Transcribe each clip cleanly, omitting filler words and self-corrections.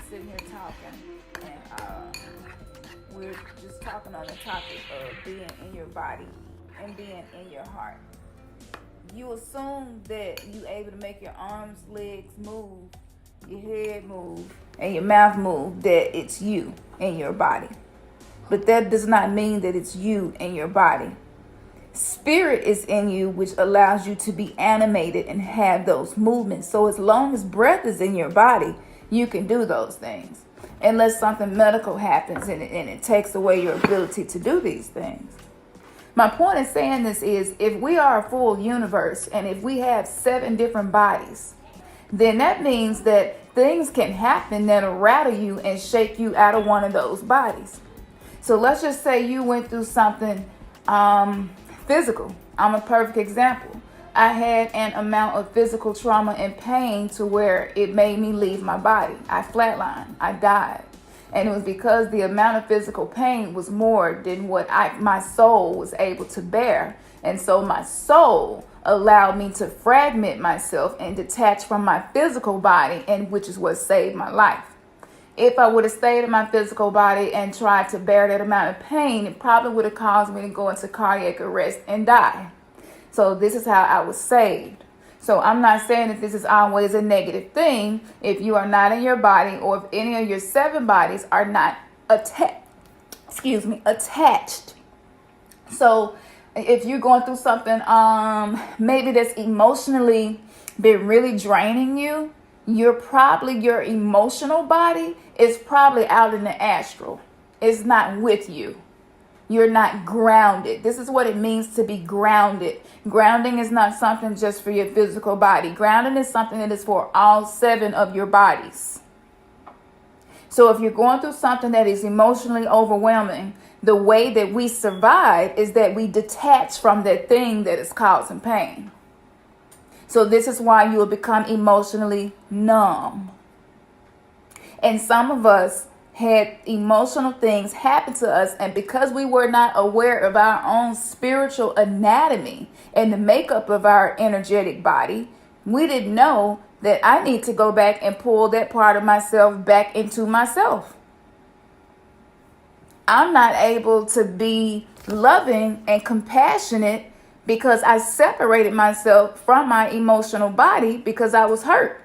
sitting here talking, and we're just talking on the topic of being in your body and being in your heart. You assume that you're able to make your arms, legs move, your head move, and your mouth move, that it's you and your body. But that does not mean that it's you and your body. Spirit is in you, which allows you to be animated and have those movements. So as long as breath is in your body, you can do those things. Unless something medical happens and it takes away your ability to do these things. My point in saying this is, if we are a full universe and if we have 7 different bodies, then that means that things can happen that'll rattle you and shake you out of one of those bodies. So let's just say you went through something physical. I'm a perfect example. I had an amount of physical trauma and pain to where it made me leave my body. I flatlined. I died. And it was because the amount of physical pain was more than what my soul was able to bear. And so my soul allowed me to fragment myself and detach from my physical body, and which is what saved my life. If I would have stayed in my physical body and tried to bear that amount of pain, it probably would have caused me to go into cardiac arrest and die. So this is how I was saved. So I'm not saying that this is always a negative thing if you are not in your body, or if any of your 7 bodies are not attached. So if you're going through something, maybe that's emotionally been really draining you, your emotional body is probably out in the astral. It's not with you. You're not grounded. This is what it means to be grounded. Grounding is not something just for your physical body. Grounding is something that is for all 7 of your bodies. So if you're going through something that is emotionally overwhelming, the way that we survive is that we detach from that thing that is causing pain. So this is why you will become emotionally numb. And some of us had emotional things happen to us, and because we were not aware of our own spiritual anatomy and the makeup of our energetic body, we didn't know that I need to go back and pull that part of myself back into myself. I'm not able to be loving and compassionate because I separated myself from my emotional body because I was hurt.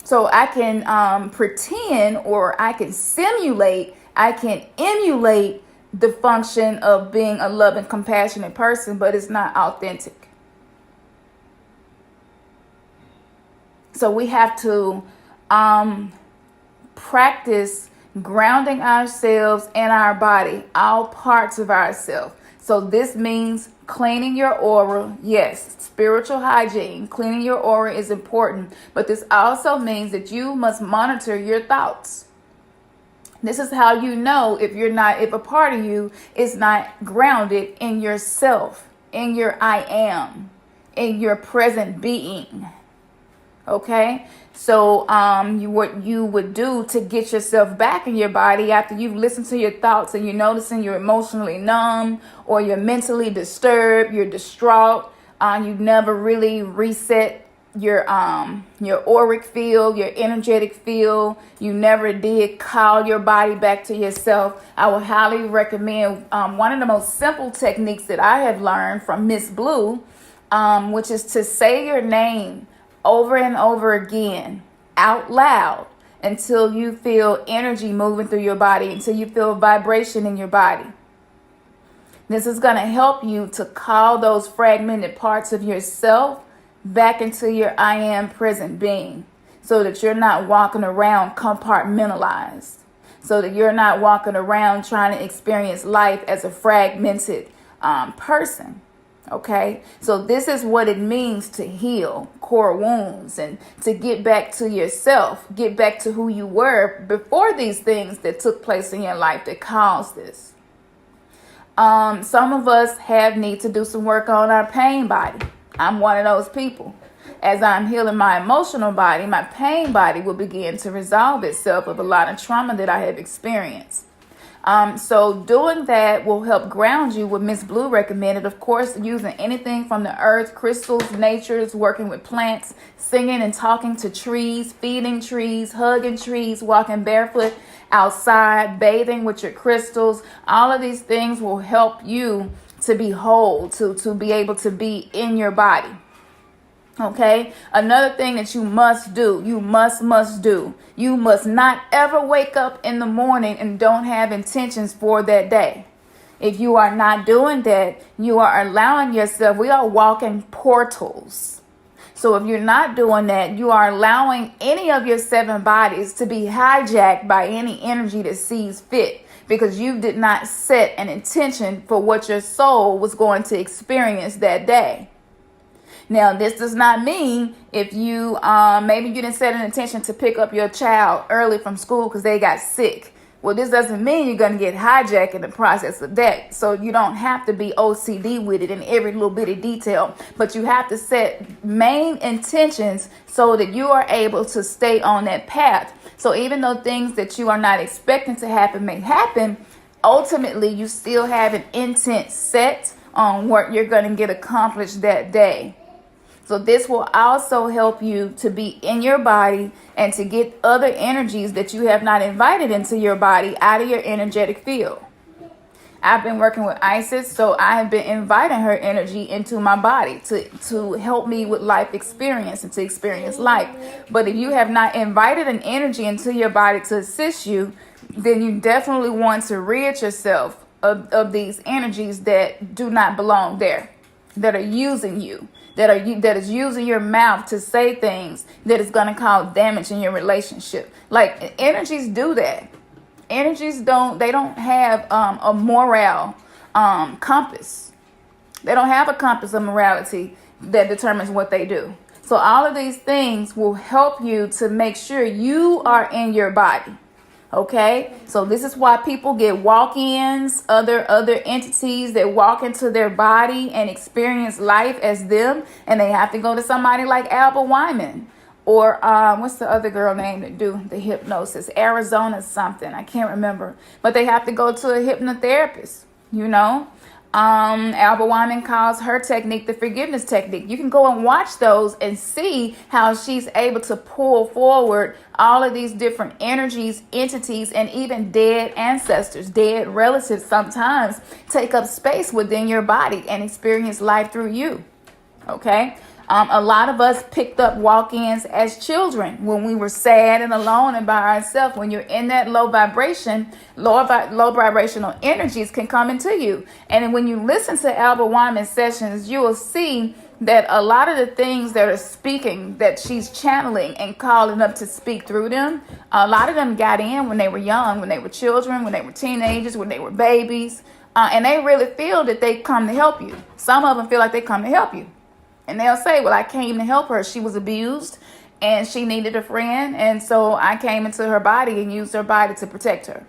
So I can pretend, or I can simulate, I can emulate the function of being a loving, compassionate person, but it's not authentic. So we have to practice grounding ourselves and our body, all parts of ourselves. So this means cleaning your aura. Yes, spiritual hygiene. Cleaning your aura is important, but this also means that you must monitor your thoughts. This is how you know if a part of you is not grounded in yourself, in your I am, in your present being. Okay? So what you would do to get yourself back in your body after you've listened to your thoughts and you're noticing you're emotionally numb, or you're mentally disturbed, you're distraught, you never really reset your auric field, your energetic field, you never did call your body back to yourself, I would highly recommend one of the most simple techniques that I have learned from Miss Blue, which is to say your name over and over again out loud until you feel energy moving through your body, until you feel vibration in your body. This is going to help you to call those fragmented parts of yourself back into your I am present being, so that you're not walking around compartmentalized, so that you're not walking around trying to experience life as a fragmented person. Okay, so this is what it means to heal core wounds and to get back to yourself, get back to who you were before these things that took place in your life that caused this. Some of us need to do some work on our pain body. I'm one of those people. As I'm healing my emotional body, my pain body will begin to resolve itself of a lot of trauma that I have experienced. So doing that will help ground you, what Miss Blue recommended. Of course, using anything from the earth, crystals, natures, working with plants, singing and talking to trees, feeding trees, hugging trees, walking barefoot outside, bathing with your crystals. All of these things will help you to be whole, to be able to be in your body. Okay, another thing that you must do, you must do, you must not ever wake up in the morning and don't have intentions for that day. If you are not doing that, you are allowing yourself, we are walking portals. So if you're not doing that, you are allowing any of your 7 bodies to be hijacked by any energy that sees fit, because you did not set an intention for what your soul was going to experience that day. Now, this does not mean if you, maybe you didn't set an intention to pick up your child early from school because they got sick. Well, this doesn't mean you're going to get hijacked in the process of that. So you don't have to be OCD with it in every little bitty detail, but you have to set main intentions so that you are able to stay on that path. So even though things that you are not expecting to happen may happen, ultimately you still have an intent set on what you're going to get accomplished that day. So this will also help you to be in your body and to get other energies that you have not invited into your body out of your energetic field. I've been working with Isis, so I have been inviting her energy into my body to help me with life experience and to experience life. But if you have not invited an energy into your body to assist you, then you definitely want to rid yourself of these energies that do not belong there, that are using you. That is using your mouth to say things that is going to cause damage in your relationship. Like, energies do that. Energies don't have a moral compass. They don't have a compass of morality that determines what they do. So all of these things will help you to make sure you are in your body. Okay, so this is why people get walk-ins, other entities that walk into their body and experience life as them, and they have to go to somebody like Alba Wyman or what's the other girl name that do the hypnosis? Arizona something, I can't remember, but they have to go to a hypnotherapist. Alba Wyman calls her technique the forgiveness technique. You can go and watch those and see how she's able to pull forward all of these different energies, entities, and even dead ancestors, dead relatives sometimes take up space within your body and experience life through you. Okay. A lot of us picked up walk-ins as children when we were sad and alone and by ourselves. When you're in that low vibrational energies can come into you. And when you listen to Alba Wyman's sessions, you will see that a lot of the things that are speaking, that she's channeling and calling up to speak through them, a lot of them got in when they were young, when they were children, when they were teenagers, when they were babies. And they really feel that they come to help you. Some of them feel like they come to help you. And they'll say, well, I came to help her. She was abused and she needed a friend. And so I came into her body and used her body to protect her.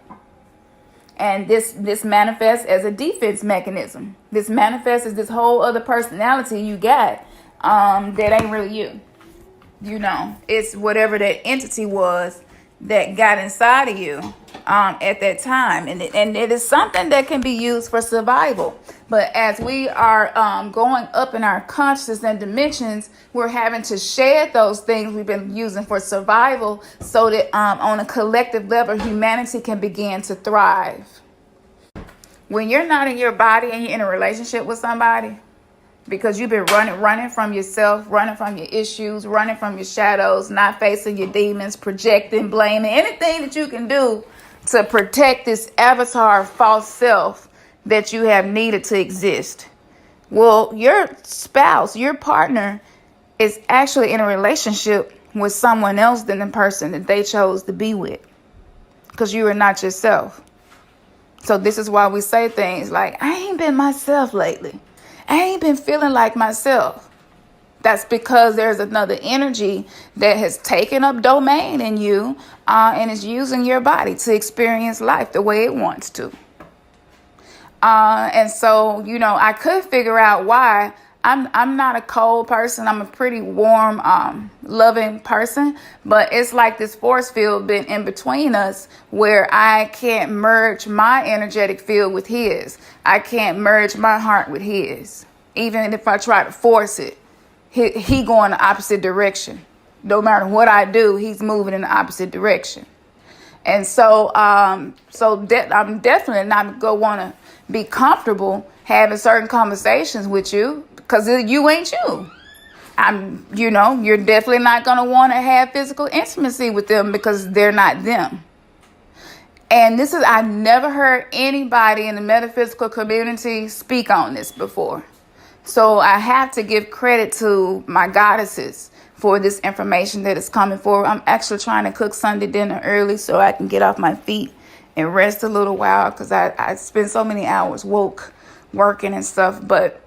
And this manifests as a defense mechanism. This manifests as this whole other personality you got that ain't really you. It's whatever that entity was that got inside of you at that time. And it is something that can be used for survival. But as we are going up in our consciousness and dimensions, we're having to shed those things we've been using for survival so that on a collective level, humanity can begin to thrive. When you're not in your body and you're in a relationship with somebody, because you've been running from yourself, running from your issues, running from your shadows, not facing your demons, projecting, blaming, anything that you can do to protect this avatar false self that you have needed to exist. Well, your spouse, your partner is actually in a relationship with someone else than the person that they chose to be with, because you are not yourself. So this is why we say things like, I ain't been myself lately. I ain't been feeling like myself. That's because there's another energy that has taken up domain in you and is using your body to experience life the way it wants to. And so, I could figure out why I'm not a cold person. I'm a pretty warm, loving person. But it's like this force field been in between us where I can't merge my energetic field with his. I can't merge my heart with his. Even if I try to force it, he going the opposite direction. No matter what I do, he's moving in the opposite direction. And so, I'm definitely not gonna want to be comfortable having certain conversations with you because you ain't you. You're definitely not gonna want to have physical intimacy with them because they're not them. And I never heard anybody in the metaphysical community speak on this before. So I have to give credit to my goddesses for this information that is coming forward. I'm actually trying to cook Sunday dinner early so I can get off my feet and rest a little while because I spend so many hours working and stuff. But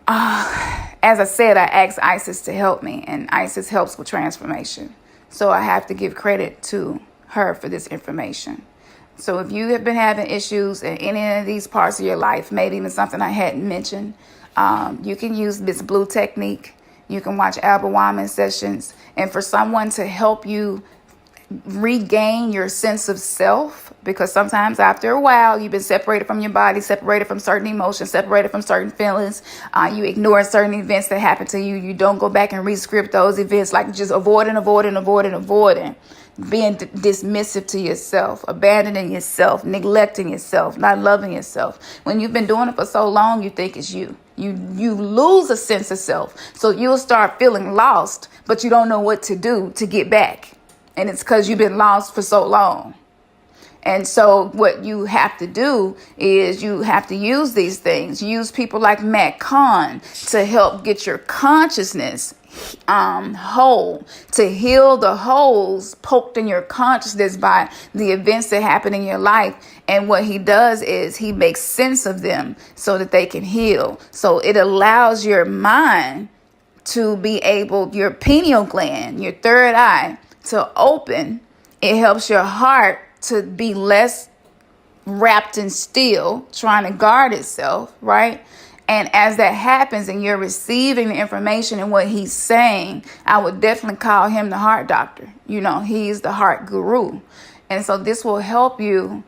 as I said, I asked Isis to help me, and Isis helps with transformation. So I have to give credit to her for this information. So if you have been having issues in any of these parts of your life, maybe even something I hadn't mentioned, you can use this blue technique. You can watch Albert Wyman sessions. And for someone to help you regain your sense of self, because sometimes after a while you've been separated from your body, separated from certain emotions, separated from certain feelings, you ignore certain events that happen to you. You don't go back and re-script those events, like just avoiding, being dismissive to yourself, abandoning yourself, neglecting yourself, not loving yourself. When you've been doing it for so long, you think it's you. You lose a sense of self. So you'll start feeling lost, but you don't know what to do to get back. And it's because you've been lost for so long. And so what you have to do is you have to use these things. Use people like Matt Kahn to help get your consciousness whole, to heal the holes poked in your consciousness by the events that happen in your life. And what he does is he makes sense of them so that they can heal. So it allows your mind to be able, your pineal gland, your third eye, to open. It helps your heart to be less wrapped in steel, trying to guard itself, right? And as that happens and you're receiving the information and what he's saying, I would definitely call him the heart doctor. He's the heart guru. And so this will help you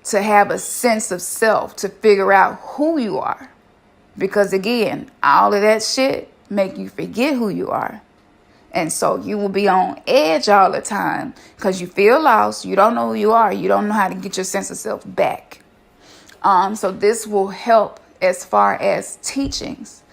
to have a sense of self, to figure out who you are. Because again, all of that shit make you forget who you are. And so you will be on edge all the time because you feel lost. You don't know who you are. You don't know how to get your sense of self back. So this will help as far as teachings.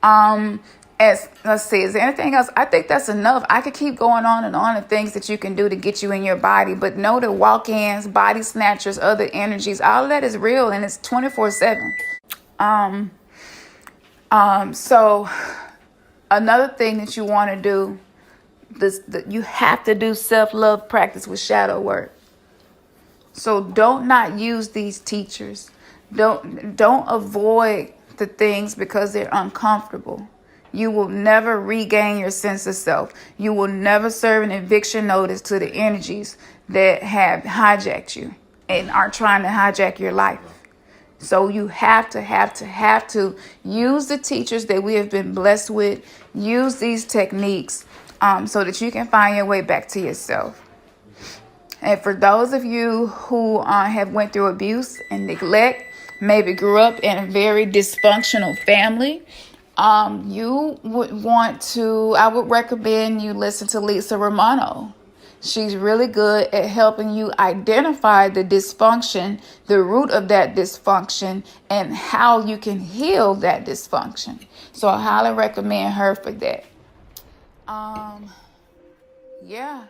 Let's see, is there anything else? I think that's enough. I could keep going on and things that you can do to get you in your body. But know that walk-ins, body snatchers, other energies, all of that is real and it's 24/7. So another thing that you want to do, you have to do self-love practice with shadow work. So don't not use these teachers. Don't avoid the things because they're uncomfortable. You will never regain your sense of self. You will never serve an eviction notice to the energies that have hijacked you and are trying to hijack your life. So you have to use the teachers that we have been blessed with. Use these techniques so that you can find your way back to yourself. And for those of you who have went through abuse and neglect, maybe grew up in a very dysfunctional family, I would recommend you listen to Lisa Romano. She's really good at helping you identify the dysfunction, the root of that dysfunction, and how you can heal that dysfunction. So I highly recommend her for that. Yeah.